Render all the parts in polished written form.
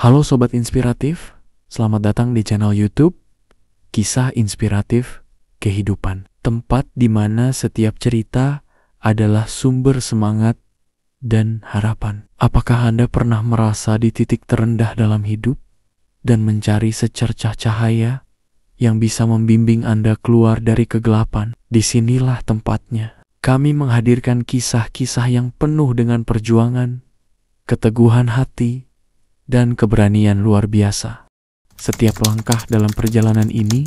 Halo Sobat Inspiratif, selamat datang di channel YouTube Kisah Inspiratif Kehidupan. Tempat di mana setiap cerita adalah sumber semangat dan harapan. Apakah Anda pernah merasa di titik terendah dalam hidup dan mencari secercah cahaya yang bisa membimbing Anda keluar dari kegelapan? Disinilah tempatnya. Kami menghadirkan kisah-kisah yang penuh dengan perjuangan, keteguhan hati, dan keberanian luar biasa. Setiap langkah dalam perjalanan ini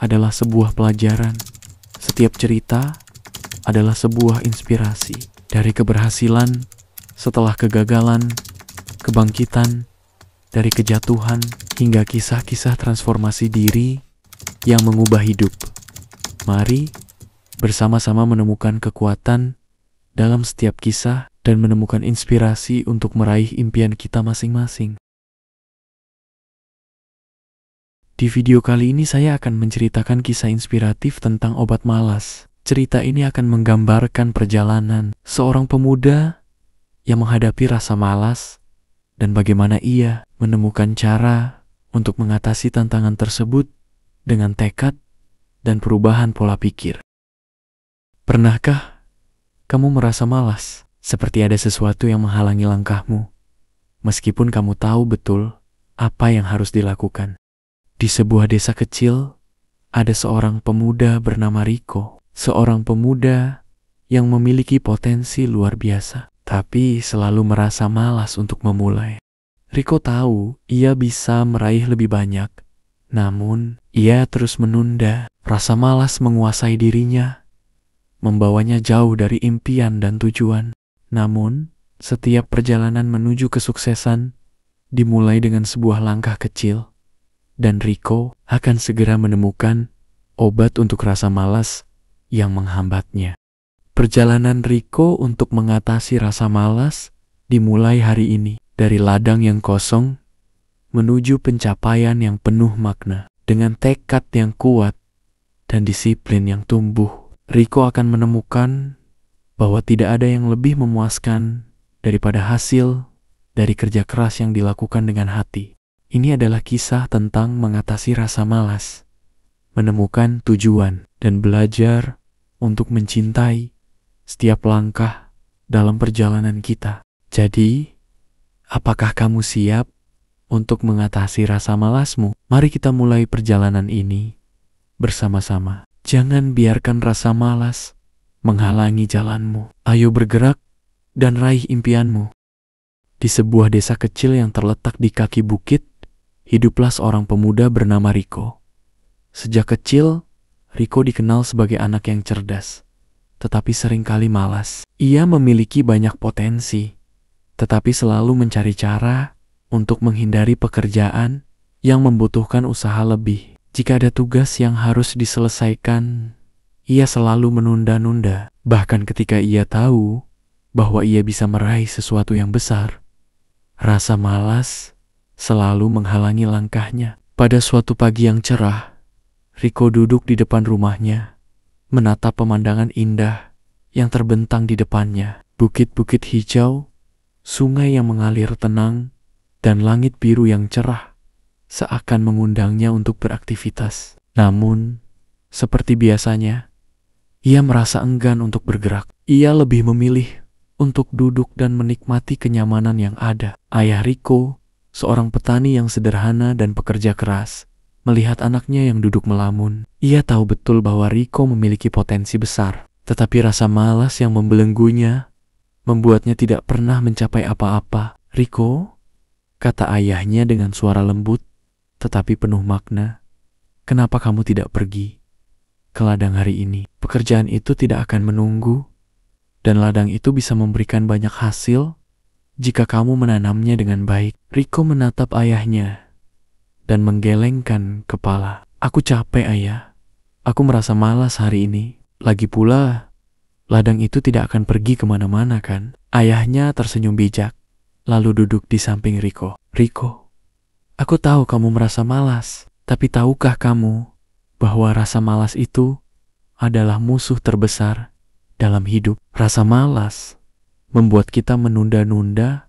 adalah sebuah pelajaran. Setiap cerita adalah sebuah inspirasi. Dari keberhasilan, setelah kegagalan, kebangkitan, dari kejatuhan, hingga kisah-kisah transformasi diri yang mengubah hidup. Mari bersama-sama menemukan kekuatan dalam setiap kisah dan menemukan inspirasi untuk meraih impian kita masing-masing. Di video kali ini saya akan menceritakan kisah inspiratif tentang obat malas. Cerita ini akan menggambarkan perjalanan seorang pemuda yang menghadapi rasa malas dan bagaimana ia menemukan cara untuk mengatasi tantangan tersebut dengan tekad dan perubahan pola pikir. Pernahkah kamu merasa malas? Seperti ada sesuatu yang menghalangi langkahmu, meskipun kamu tahu betul apa yang harus dilakukan. Di sebuah desa kecil, ada seorang pemuda bernama Riko. Seorang pemuda yang memiliki potensi luar biasa, tapi selalu merasa malas untuk memulai. Riko tahu ia bisa meraih lebih banyak, namun ia terus menunda. Rasa malas menguasai dirinya, membawanya jauh dari impian dan tujuan. Namun, setiap perjalanan menuju kesuksesan dimulai dengan sebuah langkah kecil, dan Riko akan segera menemukan obat untuk rasa malas yang menghambatnya. Perjalanan Riko untuk mengatasi rasa malas dimulai hari ini, dari ladang yang kosong menuju pencapaian yang penuh makna. Dengan tekad yang kuat dan disiplin yang tumbuh, Riko akan menemukan bahwa tidak ada yang lebih memuaskan daripada hasil dari kerja keras yang dilakukan dengan hati. Ini adalah kisah tentang mengatasi rasa malas, menemukan tujuan, dan belajar untuk mencintai setiap langkah dalam perjalanan kita. Jadi, apakah kamu siap untuk mengatasi rasa malasmu? Mari kita mulai perjalanan ini bersama-sama. Jangan biarkan rasa malas menghalangi jalanmu. Ayo bergerak dan raih impianmu. Di sebuah desa kecil yang terletak di kaki bukit, hiduplah seorang pemuda bernama Riko. Sejak kecil, Riko dikenal sebagai anak yang cerdas, tetapi seringkali malas. Ia memiliki banyak potensi, tetapi selalu mencari cara untuk menghindari pekerjaan yang membutuhkan usaha lebih. Jika ada tugas yang harus diselesaikan, ia selalu menunda-nunda. Bahkan ketika ia tahu bahwa ia bisa meraih sesuatu yang besar, rasa malas selalu menghalangi langkahnya. Pada suatu pagi yang cerah, Riko duduk di depan rumahnya, menatap pemandangan indah yang terbentang di depannya. Bukit-bukit hijau, sungai yang mengalir tenang, dan langit biru yang cerah seakan mengundangnya untuk beraktivitas. Namun, seperti biasanya, ia merasa enggan untuk bergerak. Ia lebih memilih untuk duduk dan menikmati kenyamanan yang ada. Ayah Riko, seorang petani yang sederhana dan pekerja keras, melihat anaknya yang duduk melamun. Ia tahu betul bahwa Riko memiliki potensi besar, tetapi rasa malas yang membelenggunya membuatnya tidak pernah mencapai apa-apa. "Riko," kata ayahnya dengan suara lembut tetapi penuh makna, "kenapa kamu tidak pergi ke ladang hari ini? Pekerjaan itu tidak akan menunggu, dan ladang itu bisa memberikan banyak hasil jika kamu menanamnya dengan baik." Riko menatap ayahnya dan menggelengkan kepala. "Aku capek, ayah. Aku merasa malas hari ini. Lagi pula, ladang itu tidak akan pergi kemana-mana kan?" Ayahnya tersenyum bijak, lalu duduk di samping Riko. "Riko, aku tahu kamu merasa malas, tapi tahukah kamu bahwa rasa malas itu adalah musuh terbesar dalam hidup?" Rasa malas membuat kita menunda-nunda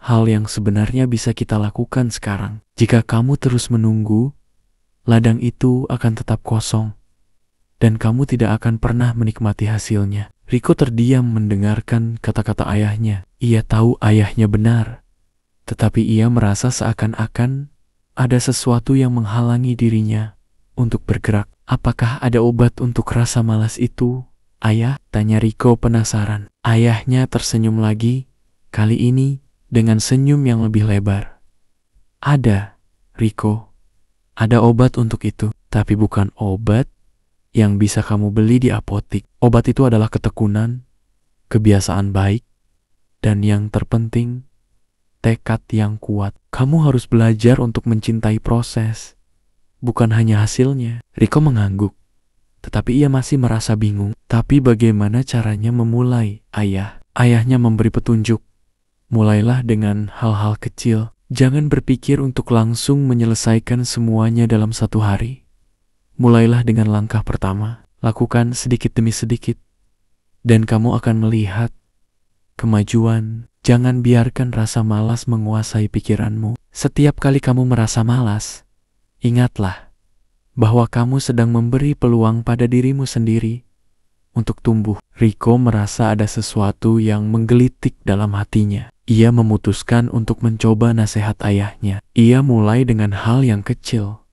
hal yang sebenarnya bisa kita lakukan sekarang. Jika kamu terus menunggu, ladang itu akan tetap kosong, dan kamu tidak akan pernah menikmati hasilnya. Riko terdiam mendengarkan kata-kata ayahnya. Ia tahu ayahnya benar, tetapi ia merasa seakan-akan ada sesuatu yang menghalangi dirinya untuk bergerak. Apakah ada obat untuk rasa malas itu, Ayah? Tanya Riko penasaran. Ayahnya tersenyum lagi, kali ini dengan senyum yang lebih lebar. Ada, Riko. Ada obat untuk itu, tapi bukan obat yang bisa kamu beli di apotik. Obat itu adalah ketekunan, kebiasaan baik, dan yang terpenting, tekad yang kuat. Kamu harus belajar untuk mencintai proses, bukan hanya hasilnya. Riko mengangguk, tetapi ia masih merasa bingung. Tapi bagaimana caranya memulai, Ayah? Ayahnya memberi petunjuk. Mulailah dengan hal-hal kecil. Jangan berpikir untuk langsung menyelesaikan semuanya dalam satu hari. Mulailah dengan langkah pertama. Lakukan sedikit demi sedikit, dan kamu akan melihat kemajuan. Jangan biarkan rasa malas menguasai pikiranmu. Setiap kali kamu merasa malas, ingatlah bahwa kamu sedang memberi peluang pada dirimu sendiri untuk tumbuh. Riko merasa ada sesuatu yang menggelitik dalam hatinya. Ia memutuskan untuk mencoba nasihat ayahnya. Ia mulai dengan hal yang kecil,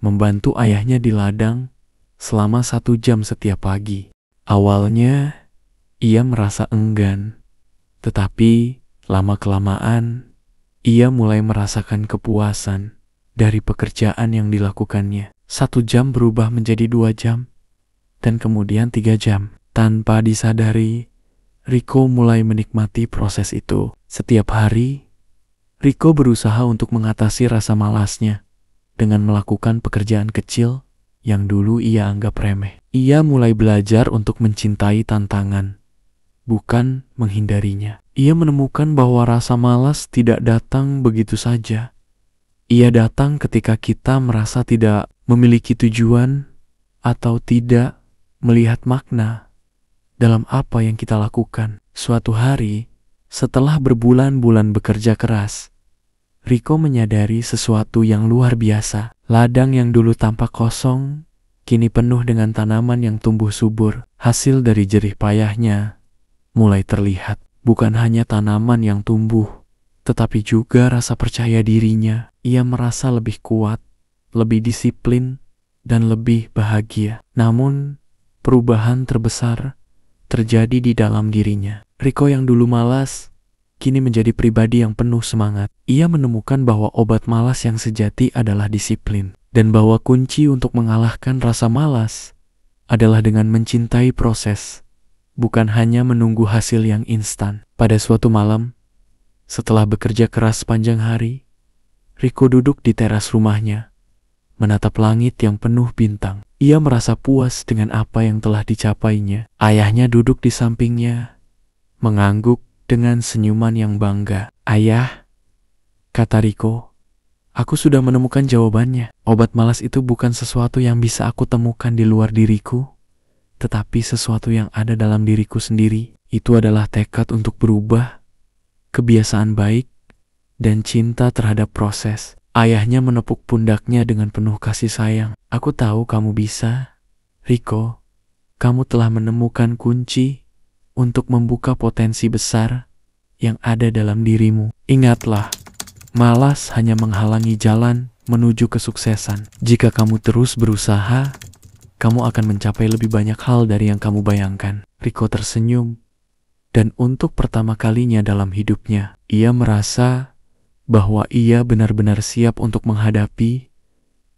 membantu ayahnya di ladang selama 1 jam setiap pagi. Awalnya, ia merasa enggan, tetapi lama-kelamaan, ia mulai merasakan kepuasan dari pekerjaan yang dilakukannya. 1 jam berubah menjadi 2 jam, dan kemudian 3 jam. Tanpa disadari, Riko mulai menikmati proses itu. Setiap hari, Riko berusaha untuk mengatasi rasa malasnya dengan melakukan pekerjaan kecil yang dulu ia anggap remeh. Ia mulai belajar untuk mencintai tantangan, bukan menghindarinya. Ia menemukan bahwa rasa malas tidak datang begitu saja. Ia datang ketika kita merasa tidak memiliki tujuan atau tidak melihat makna dalam apa yang kita lakukan. Suatu hari, setelah berbulan-bulan bekerja keras, Riko menyadari sesuatu yang luar biasa. Ladang yang dulu tampak kosong, kini penuh dengan tanaman yang tumbuh subur. Hasil dari jerih payahnya mulai terlihat. Bukan hanya tanaman yang tumbuh, tetapi juga rasa percaya dirinya. Ia merasa lebih kuat, lebih disiplin, dan lebih bahagia. Namun, perubahan terbesar terjadi di dalam dirinya. Riko yang dulu malas, kini menjadi pribadi yang penuh semangat. Ia menemukan bahwa obat malas yang sejati adalah disiplin, dan bahwa kunci untuk mengalahkan rasa malas adalah dengan mencintai proses, bukan hanya menunggu hasil yang instan. Pada suatu malam, setelah bekerja keras sepanjang hari, Riko duduk di teras rumahnya, menatap langit yang penuh bintang. Ia merasa puas dengan apa yang telah dicapainya. Ayahnya duduk di sampingnya, mengangguk dengan senyuman yang bangga. Ayah, kata Riko, aku sudah menemukan jawabannya. Obat malas itu bukan sesuatu yang bisa aku temukan di luar diriku, tetapi sesuatu yang ada dalam diriku sendiri. Itu adalah tekad untuk berubah, kebiasaan baik, dan cinta terhadap proses. Ayahnya menepuk pundaknya dengan penuh kasih sayang. Aku tahu kamu bisa, Riko. Kamu telah menemukan kunci untuk membuka potensi besar yang ada dalam dirimu. Ingatlah, malas hanya menghalangi jalan menuju kesuksesan. Jika kamu terus berusaha, kamu akan mencapai lebih banyak hal dari yang kamu bayangkan. Riko tersenyum, dan untuk pertama kalinya dalam hidupnya, ia merasa bahwa ia benar-benar siap untuk menghadapi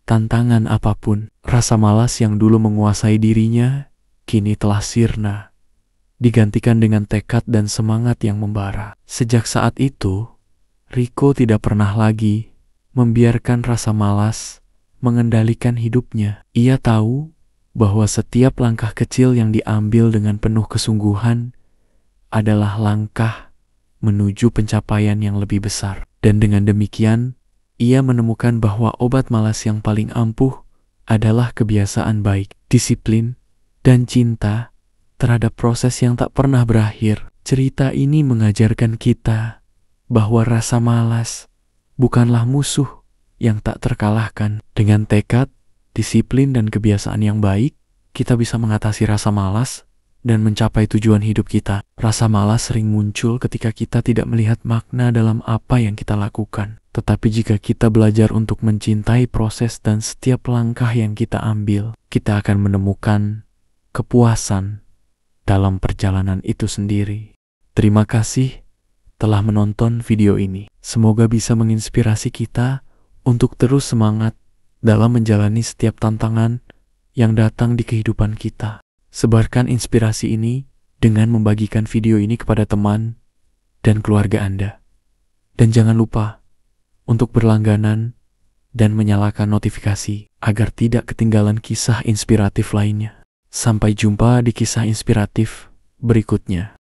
tantangan apapun. Rasa malas yang dulu menguasai dirinya, kini telah sirna, digantikan dengan tekad dan semangat yang membara. Sejak saat itu, Riko tidak pernah lagi membiarkan rasa malas mengendalikan hidupnya. Ia tahu bahwa setiap langkah kecil yang diambil dengan penuh kesungguhan adalah langkah menuju pencapaian yang lebih besar. Dan dengan demikian, ia menemukan bahwa obat malas yang paling ampuh adalah kebiasaan baik, disiplin, dan cinta terhadap proses yang tak pernah berakhir. Cerita ini mengajarkan kita bahwa rasa malas bukanlah musuh yang tak terkalahkan. Dengan tekad, disiplin, dan kebiasaan yang baik, kita bisa mengatasi rasa malas dan mencapai tujuan hidup kita. Rasa malas sering muncul ketika kita tidak melihat makna dalam apa yang kita lakukan. Tetapi jika kita belajar untuk mencintai proses dan setiap langkah yang kita ambil, kita akan menemukan kepuasan dalam perjalanan itu sendiri. Terima kasih telah menonton video ini. Semoga bisa menginspirasi kita untuk terus semangat dalam menjalani setiap tantangan yang datang di kehidupan kita. Sebarkan inspirasi ini dengan membagikan video ini kepada teman dan keluarga Anda. Dan jangan lupa untuk berlangganan dan menyalakan notifikasi agar tidak ketinggalan kisah inspiratif lainnya. Sampai jumpa di kisah inspiratif berikutnya.